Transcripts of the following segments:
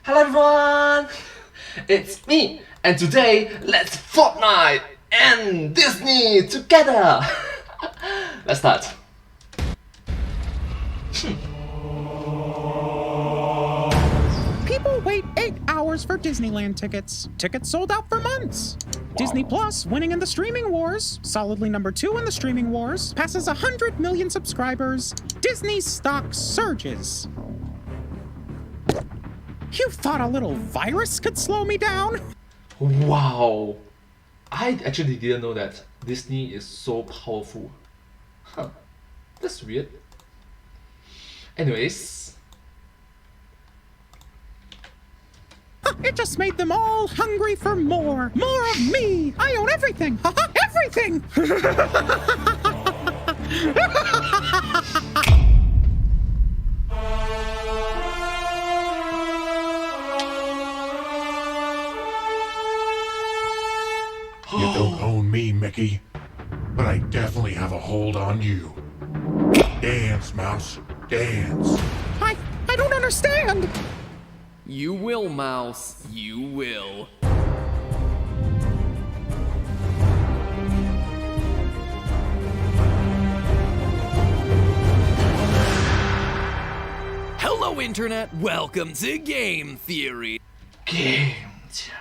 Hello everyone! It's me, and today let's Fortnite and Disney together! Let's start. People wait 8 hours for Disneyland tickets. Tickets sold out for months. Wow. Disney Plus, winning in the streaming wars, solidly number 2 in the streaming wars, passes 100 million subscribers. Disney's stock surges. You thought a little virus could slow me down? Wow! I actually didn't know that Disney is so powerful. Huh. That's weird. Anyways. It just made them all hungry for more. More of me! I own everything! Everything! You don't own me, Mickey, but I definitely have a hold on you. Dance, Mouse, dance. I don't understand! You will, Mouse. You will. Hello, Internet. Welcome to Game Theory. Game Theory.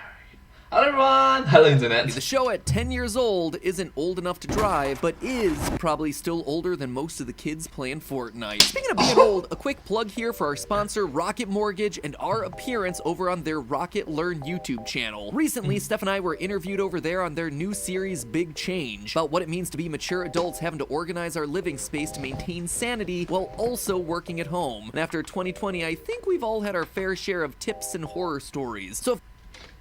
Hello everyone! Hello Internet! The show at 10 years old isn't old enough to drive, but is probably still older than most of the kids playing Fortnite. Speaking of being old, a quick plug here for our sponsor, Rocket Mortgage, and our appearance over on their Rocket Learn YouTube channel. Recently, Steph and I were interviewed over there on their new series, Big Change, about what it means to be mature adults having to organize our living space to maintain sanity while also working at home. And after 2020, I think we've all had our fair share of tips and horror stories. So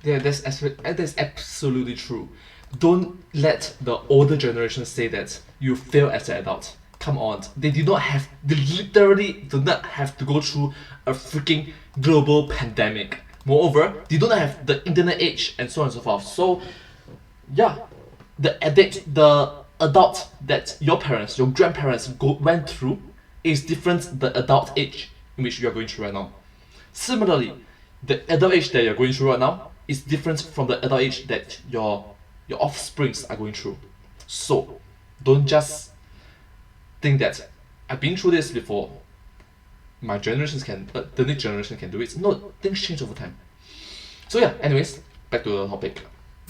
yeah, that's absolutely true. Don't let the older generation say that you fail as an adult. Come on, they literally do not have to go through a freaking global pandemic. Moreover, they don't have the internet age and so on and so forth. So, yeah, the adult that your parents, your grandparents went through is different the adult age in which you are going through right now. Similarly, the adult age that you're going through right now is different from the adult age that your offsprings are going through. So don't just think that I've been through this before, my generations can, the next generation can do it. No, things change over time. So yeah, anyways, back to the topic.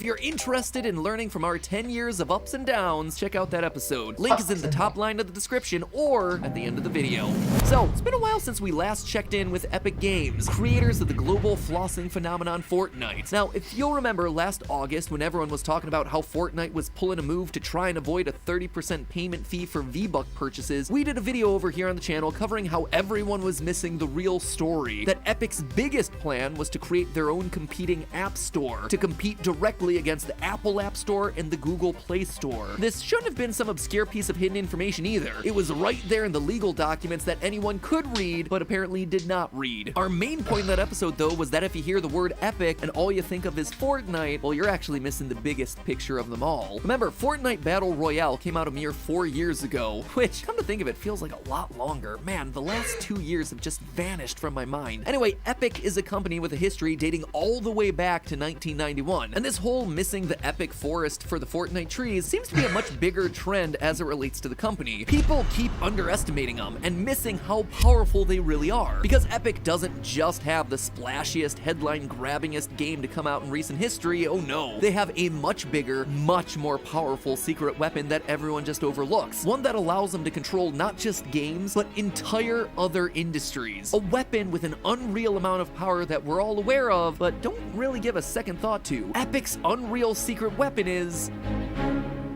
if you're interested in learning from our 10 years of ups and downs, check out that episode. Link is in the top line of the description or at the end of the video. So, it's been a while since we last checked in with Epic Games, creators of the global flossing phenomenon Fortnite. Now, if you'll remember last August when everyone was talking about how Fortnite was pulling a move to try and avoid a 30% payment fee for V-Buck purchases, we did a video over here on the channel covering how everyone was missing the real story. That Epic's biggest plan was to create their own competing app store to compete directly against the Apple App Store and the Google Play Store. This shouldn't have been some obscure piece of hidden information either. It was right there in the legal documents that anyone could read, but apparently did not read. Our main point in that episode, though, was that if you hear the word Epic and all you think of is Fortnite, well, you're actually missing the biggest picture of them all. Remember, Fortnite Battle Royale came out a mere 4 years ago, which, come to think of it, feels like a lot longer. Man, the last 2 years have just vanished from my mind. Anyway, Epic is a company with a history dating all the way back to 1991, and this whole missing the epic forest for the Fortnite trees seems to be a much bigger trend as it relates to the company. People keep underestimating them and missing how powerful they really are, because Epic doesn't just have the splashiest, headline-grabbingest game to come out in recent history. Oh no, they have a much bigger, much more powerful secret weapon that everyone just overlooks. One that allows them to control not just games, but entire other industries. A weapon with an unreal amount of power that we're all aware of, but don't really give a second thought to. Epic's unreal secret weapon is,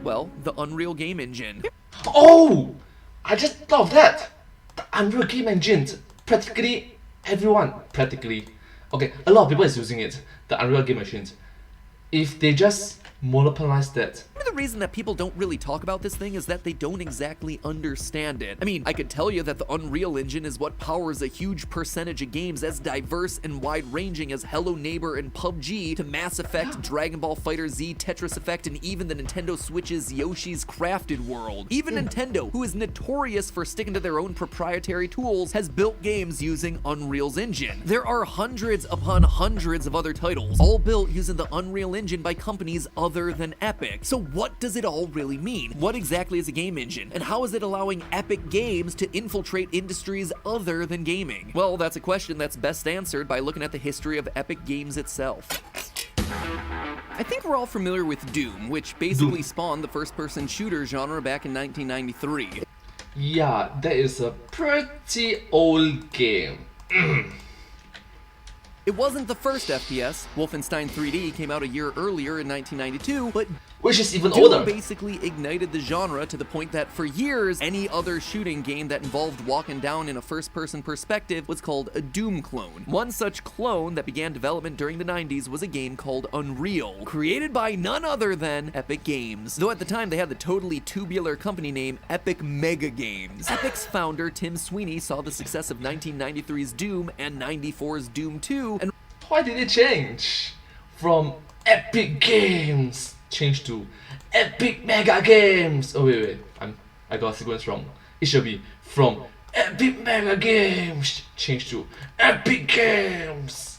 well, the Unreal Game Engine. Oh! I just thought of that! The Unreal Game Engine. Practically everyone, okay, a lot of people is using it. The Unreal Game Engine. If they just monopolize that. The reason that people don't really talk about this thing is that they don't exactly understand it. I mean, I could tell you that the Unreal Engine is what powers a huge percentage of games as diverse and wide-ranging as Hello Neighbor and PUBG to Mass Effect, Dragon Ball FighterZ, Tetris Effect, and even the Nintendo Switch's Yoshi's Crafted World. Even Nintendo, who is notorious for sticking to their own proprietary tools, has built games using Unreal's engine. There are hundreds upon hundreds of other titles, all built using the Unreal Engine by companies other than Epic. So what does it all really mean? What exactly is a game engine? And how is it allowing Epic Games to infiltrate industries other than gaming? Well, that's a question that's best answered by looking at the history of Epic Games itself. I think we're all familiar with Doom, which basically spawned the first-person shooter genre back in 1993. Yeah, that is a pretty old game. It wasn't the first FPS. Wolfenstein 3D came out a year earlier in 1992, but Which is even Doom older. basically ignited the genre to the point that for years, any other shooting game that involved walking down in a first-person perspective was called a Doom clone. One such clone that began development during the 90s was a game called Unreal, created by none other than Epic Games. Though at the time they had the totally tubular company name Epic Mega Games. Epic's founder Tim Sweeney saw the success of 1993's Doom and 94's Doom 2, and Why did it change from Epic Games change to Epic Mega Games? Oh wait, I got a sequence wrong. It should be from Epic Mega Games change to Epic Games.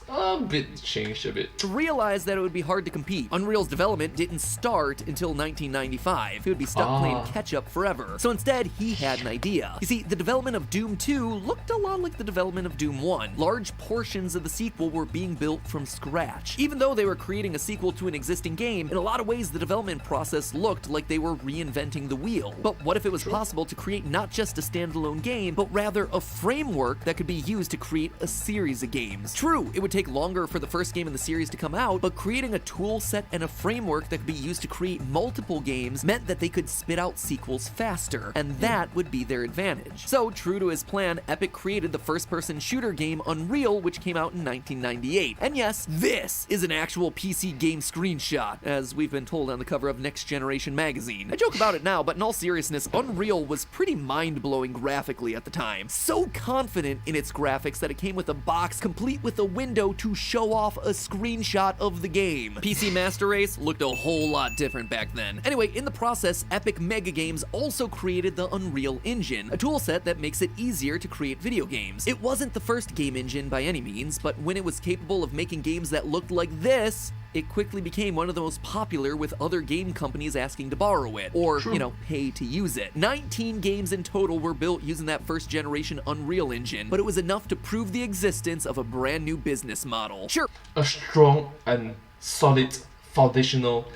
Changed a bit. realized that it would be hard to compete. Unreal's development didn't start until 1995. He would be stuck playing catch-up forever. So instead, he had an idea. You see, the development of Doom 2 looked a lot like the development of Doom 1. Large portions of the sequel were being built from scratch. Even though they were creating a sequel to an existing game, in a lot of ways the development process looked like they were reinventing the wheel. But what if it was possible to create not just a standalone game, but rather a framework that could be used to create a series of games? True, it would take longer for the first game in the series to come out, but creating a tool set and a framework that could be used to create multiple games meant that they could spit out sequels faster, and that would be their advantage. So, true to his plan, Epic created the first-person shooter game Unreal, which came out in 1998. And yes, this is an actual PC game screenshot, as we've been told on the cover of Next Generation magazine. I joke about it now, but in all seriousness, Unreal was pretty mind-blowing graphically at the time. So confident in its graphics that it came with a box complete with a window to show off a screenshot of the game. PC Master Race looked a whole lot different back then. Anyway, in the process, Epic Mega Games also created the Unreal Engine, a toolset that makes it easier to create video games. It wasn't the first game engine by any means, but when it was capable of making games that looked like this, it quickly became one of the most popular, with other game companies asking to borrow it, or, pay to use it. 19 games in total were built using that first generation Unreal Engine, but it was enough to prove the existence of a brand new business model. Sure, A strong and solid foundational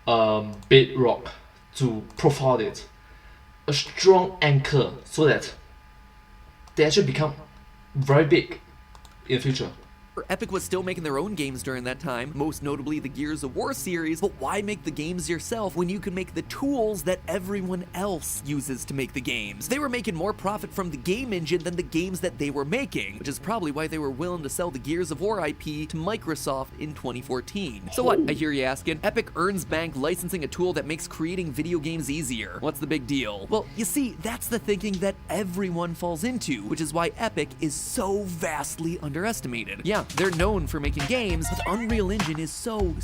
bedrock to profile it. A strong anchor so that they actually become very big in the future. Epic was still making their own games during that time, most notably the Gears of War series, but why make the games yourself when you can make the tools that everyone else uses to make the games? They were making more profit from the game engine than the games that they were making, which is probably why they were willing to sell the Gears of War IP to Microsoft in 2014. So what, I hear you asking? Epic earns bank licensing a tool that makes creating video games easier. What's the big deal? Well, you see, that's the thinking that everyone falls into, which is why Epic is so vastly underestimated. Yeah, they're known for making games, but the Unreal Engine is so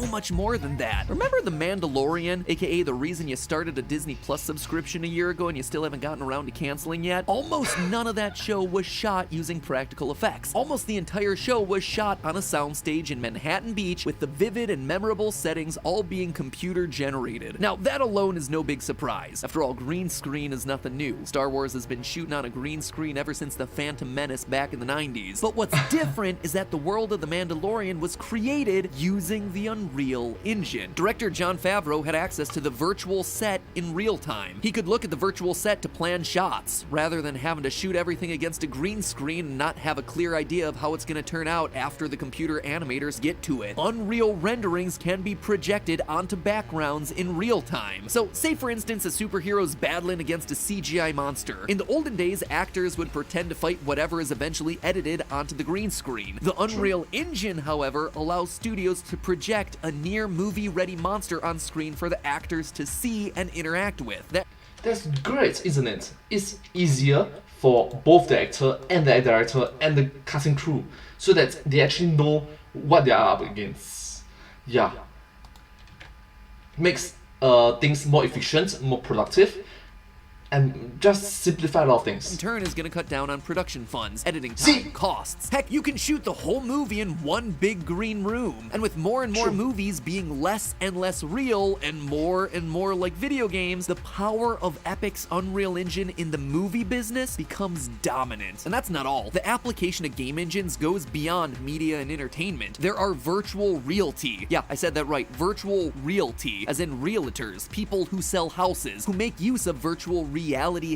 much more than that. Remember The Mandalorian, aka the reason you started a Disney Plus subscription a year ago and you still haven't gotten around to canceling yet? Almost none of that show was shot using practical effects. Almost the entire show was shot on a soundstage in Manhattan Beach, with the vivid and memorable settings all being computer generated. Now, that alone is no big surprise. After all, green screen is nothing new. Star Wars has been shooting on a green screen ever since The Phantom Menace back in the 90s. But what's different is that the world of The Mandalorian was created using the Unreal Engine. Director Jon Favreau had access to the virtual set in real time. He could look at the virtual set to plan shots, rather than having to shoot everything against a green screen and not have a clear idea of how it's going to turn out after the computer animators get to it. Unreal renderings can be projected onto backgrounds in real time. So, say for instance a superhero's battling against a CGI monster. In the olden days, actors would pretend to fight whatever is eventually edited onto the green screen. The Unreal Engine, however, allows studios to project a near movie-ready monster on screen for the actors to see and interact with. That's great, isn't it? It's easier for both the actor and the director and the casting crew, so that they actually know what they are up against. Yeah. Makes things more efficient, more productive, and just simplify a lot of things. In turn is going to cut down on production funds, editing time, costs. Heck, you can shoot the whole movie in one big green room. And with more and more movies being less and less real and more like video games, the power of Epic's Unreal Engine in the movie business becomes dominant. And that's not all. The application of game engines goes beyond media and entertainment. There are virtual realty. Yeah, I said that right. Virtual realty, as in realtors, people who sell houses, who make use of virtual reality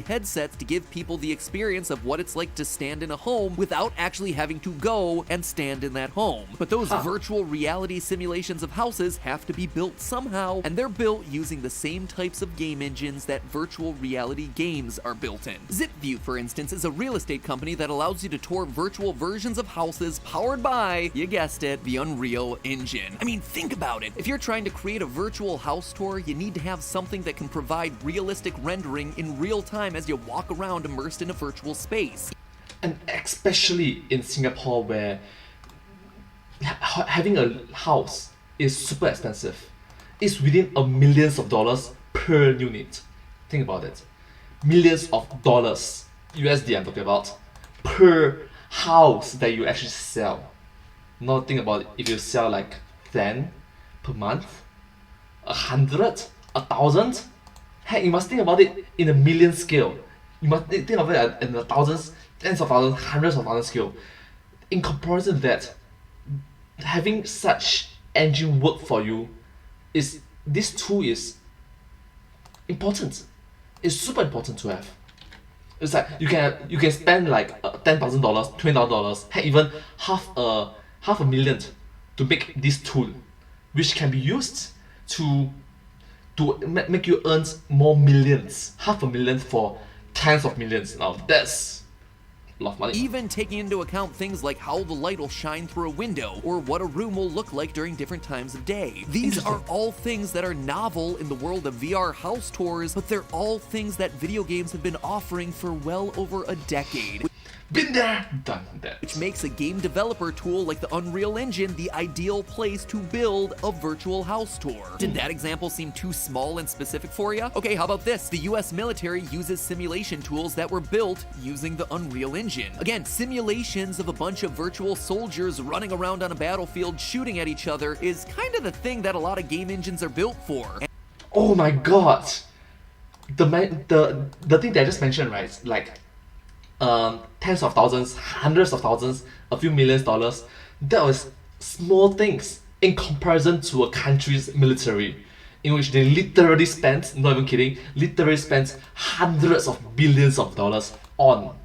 headsets to give people the experience of what it's like to stand in a home without actually having to go and stand in that home. But those virtual reality simulations of houses have to be built somehow, and they're built using the same types of game engines that virtual reality games are built in. ZipView, for instance, is a real estate company that allows you to tour virtual versions of houses powered by, you guessed it, the Unreal Engine. I mean, think about it. If you're trying to create a virtual house tour, you need to have something that can provide realistic rendering in real time as you walk around immersed in a virtual space. And especially in Singapore, where having a house is super expensive. It's within millions of dollars per unit. Think about it. Millions of dollars, USD I'm talking about, per house that you actually sell. Now think about it, if you sell like 10 per month, 100, 1,000, heck, you must think about it in a million scale. You must think of it in the thousands, tens of thousands, hundreds of thousands scale. In comparison to that, having such engine work for you this tool is important. It's super important to have. It's like you can spend like $10,000, $20,000, heck, even half a million to make this tool, which can be used to make you earn more millions, $500,000 for tens of millions. Now that's a lot of money. Even taking into account things like how the light will shine through a window or what a room will look like during different times of day. These are all things that are novel in the world of VR house tours, but they're all things that video games have been offering for well over a decade. Been there, done that. Which makes a game developer tool like the Unreal Engine the ideal place to build a virtual house tour. Did that example seem too small and specific for you? Okay, how about this? The US military uses simulation tools that were built using the Unreal Engine. Again, simulations of a bunch of virtual soldiers running around on a battlefield shooting at each other is kind of the thing that a lot of game engines are built for. Oh my god! The thing that I just mentioned, right? Like tens of thousands, hundreds of thousands, a few millions dollars, that was small things in comparison to a country's military, in which they literally spent, not even kidding, literally spent hundreds of billions of dollars on.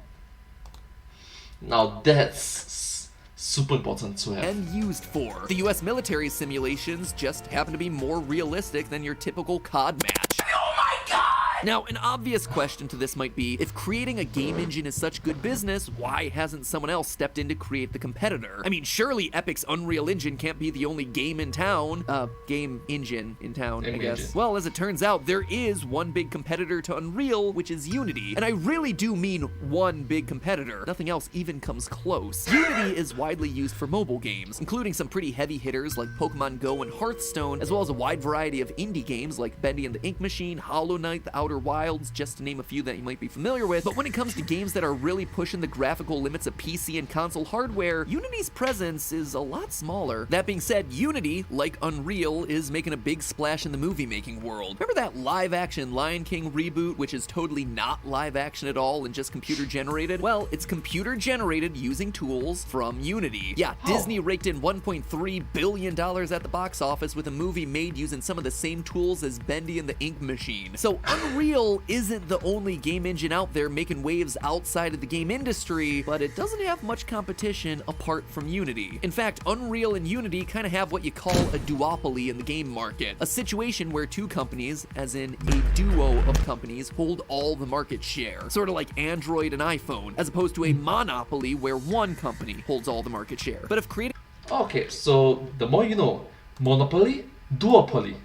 Now that's super important to have. And used for. The US military simulations just happen to be more realistic than your typical COD match. Oh my god! Now, an obvious question to this might be, if creating a game engine is such good business, why hasn't someone else stepped in to create the competitor? I mean, surely Epic's Unreal Engine can't be the only game in town. Game engine in town, I guess. Engine. Well, as it turns out, there is one big competitor to Unreal, which is Unity. And I really do mean one big competitor. Nothing else even comes close. Unity is widely used for mobile games, including some pretty heavy hitters like Pokemon Go and Hearthstone, as well as a wide variety of indie games like Bendy and the Ink Machine, Hollow Knight, The Outer Wilds, just to name a few that you might be familiar with. But when it comes to games that are really pushing the graphical limits of PC and console hardware, Unity's presence is a lot smaller. That being said, Unity, like Unreal, is making a big splash in the movie-making world. Remember that live-action Lion King reboot, which is totally not live-action at all and just computer-generated? Well, it's computer-generated using tools from Unity. Yeah, Disney raked in $1.3 billion at the box office with a movie made using some of the same tools as Bendy and the Ink Machine. So Unreal Unreal isn't the only game engine out there making waves outside of the game industry, but it doesn't have much competition apart from Unity. In fact, Unreal and Unity kind of have what you call a duopoly in the game market, a situation where two companies, as in a duo of companies, hold all the market share, sort of like Android and iPhone, as opposed to a monopoly where one company holds all the market share. But if creating Okay, so the more you know. Monopoly, duopoly.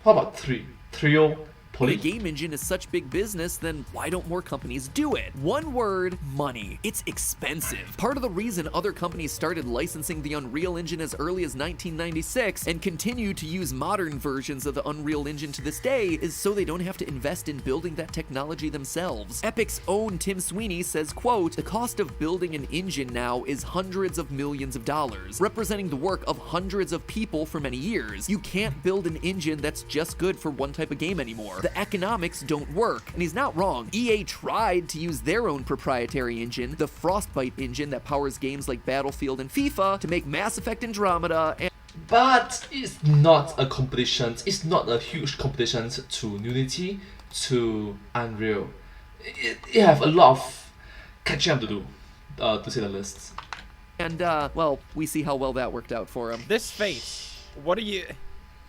How about trio, a poly? game engine is such big business, then why don't more companies do it? One word, money. It's expensive. Part of the reason other companies started licensing the Unreal Engine as early as 1996 and continue to use modern versions of the Unreal Engine to this day is so they don't have to invest in building that technology themselves. Epic's own Tim Sweeney says, quote, "The cost of building an engine now is hundreds of millions of dollars, representing the work of hundreds of people for many years. You can't build an engine that's just good for one type of game anymore. The economics don't work." And he's not wrong. EA tried to use their own proprietary engine, the Frostbite engine that powers games like Battlefield and FIFA, to make Mass Effect Andromeda and But it's not a competition. It's not a huge competition to Unity, to Unreal. It have a lot of catching up to do, to say the least. well, we see how well that worked out for him. This face.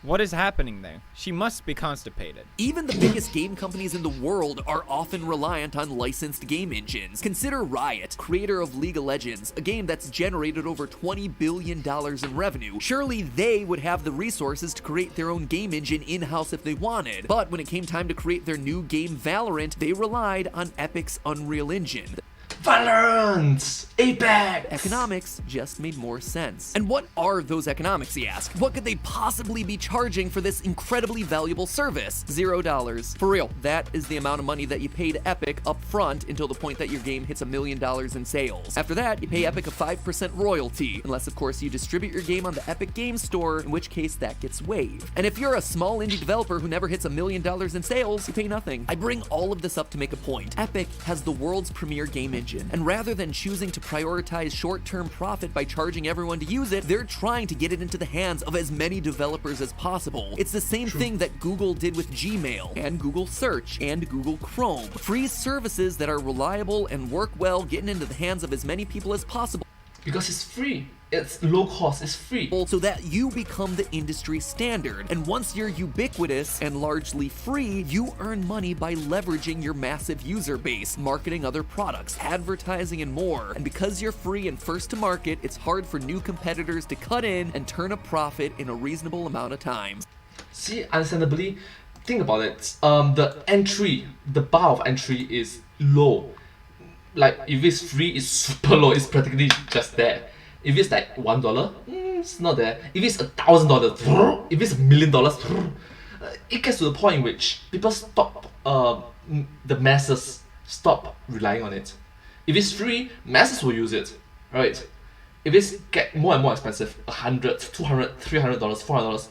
What is happening there? She must be constipated. Even the biggest game companies in the world are often reliant on licensed game engines. Consider Riot, creator of League of Legends, a game that's generated over $20 billion in revenue. Surely they would have the resources to create their own game engine in-house if they wanted. But when it came time to create their new game Valorant, they relied on Epic's Unreal Engine. Valorant! Apex! Economics just made more sense. And what are those economics, he asked? What could they possibly be charging for this incredibly valuable service? $0. For real, that is the amount of money that you pay to Epic up front until the point that your game hits $1 million in sales. After that, you pay Epic a 5% royalty, unless of course you distribute your game on the Epic Games Store, in which case that gets waived. And if you're a small indie developer who never hits $1 million in sales, you pay nothing. I bring all of this up to make a point. Epic has the world's premier game engine, and rather than choosing to prioritize short-term profit by charging everyone to use it, they're trying to get it into the hands of as many developers as possible. It's the same thing that Google did with Gmail, and Google Search, and Google Chrome. Free services that are reliable and work well, getting into the hands of as many people as possible, Because it's free. It's low cost, it's free. so that you become the industry standard. And once you're ubiquitous and largely free, you earn money by leveraging your massive user base, marketing other products, advertising, and more. And because you're free and first to market, it's hard for new competitors to cut in and turn a profit in a reasonable amount of time. See, understandably, think about it. The bar of entry is low. Like, if it's free, it's super low. It's practically just there. If it's like $1, it's not there. If it's $1,000, if it's $1 million, it gets to the point in which people stop. The masses stop relying on it. If it's free, masses will use it, right? If it's get more and more expensive, $100, $200, $300,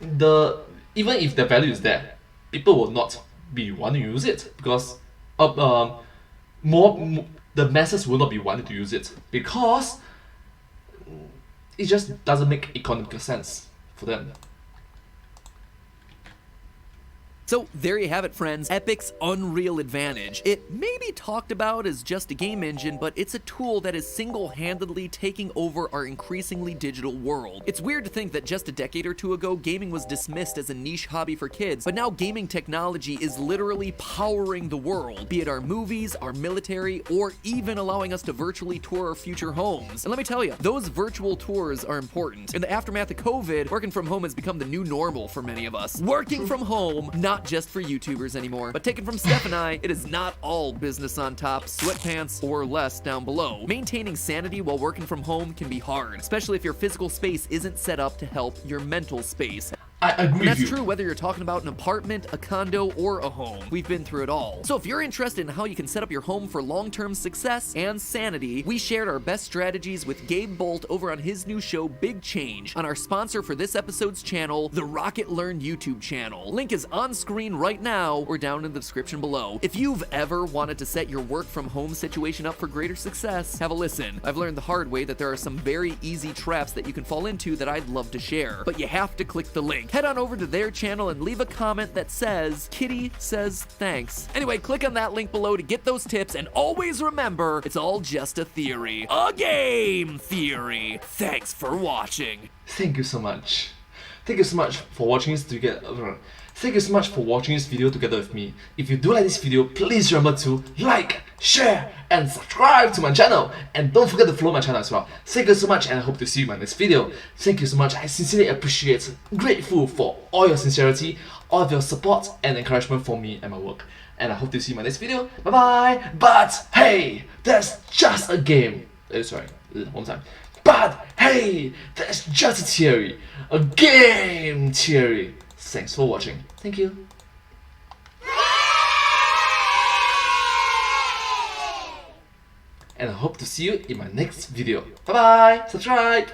$400, even if the value is there, people will not be wanting to use it because the masses will not be wanting to use it because it just doesn't make economical sense for them. So there you have it, friends, Epic's Unreal Advantage. It may be talked about as just a game engine, but it's a tool that is single-handedly taking over our increasingly digital world. It's weird to think that just a decade or two ago, gaming was dismissed as a niche hobby for kids, but now gaming technology is literally powering the world, be it our movies, our military, or even allowing us to virtually tour our future homes. And let me tell you, those virtual tours are important. In the aftermath of COVID, working from home has become the new normal for many of us. Working from home, not just for YouTubers anymore. But taken from Steph and I, it is not all business on top, sweatpants, or less down below. Maintaining sanity while working from home can be hard, especially if your physical space isn't set up to help your mental space. I agree And that's with you. true whether you're talking about an apartment, a condo, or a home. We've been through it all. So if you're interested in how you can set up your home for long-term success and sanity, we shared our best strategies with Gabe Bolt over on his new show, Big Change, on our sponsor for this episode's channel, the Rocket Learn YouTube channel. Link is on screen right now or down in the description below. If you've ever wanted to set your work from home situation up for greater success, have a listen. I've learned the hard way that there are some very easy traps that you can fall into that I'd love to share, but you have to click the link. head on over to their channel and leave a comment that says, Kitty says thanks. Anyway, click on that link below to get those tips, and always remember, it's all just a theory. A game theory. Thanks for watching. Thank you so much. Thank you so much for watching this Thank you so much for watching this video together with me. If you do like this video, please remember to like, share, and subscribe to my channel. And don't forget to follow my channel as well. Thank you so much, and I hope to see you in my next video. Thank you so much. I sincerely appreciate, grateful for all your sincerity, all of your support and encouragement for me and my work. And I hope to see you in my next video. Bye bye. But hey, that's just a game. Sorry, one more time. But hey, that's just a theory. A game theory. Thanks for watching. Thank you. And I hope to see you in my next video. Bye bye. Subscribe.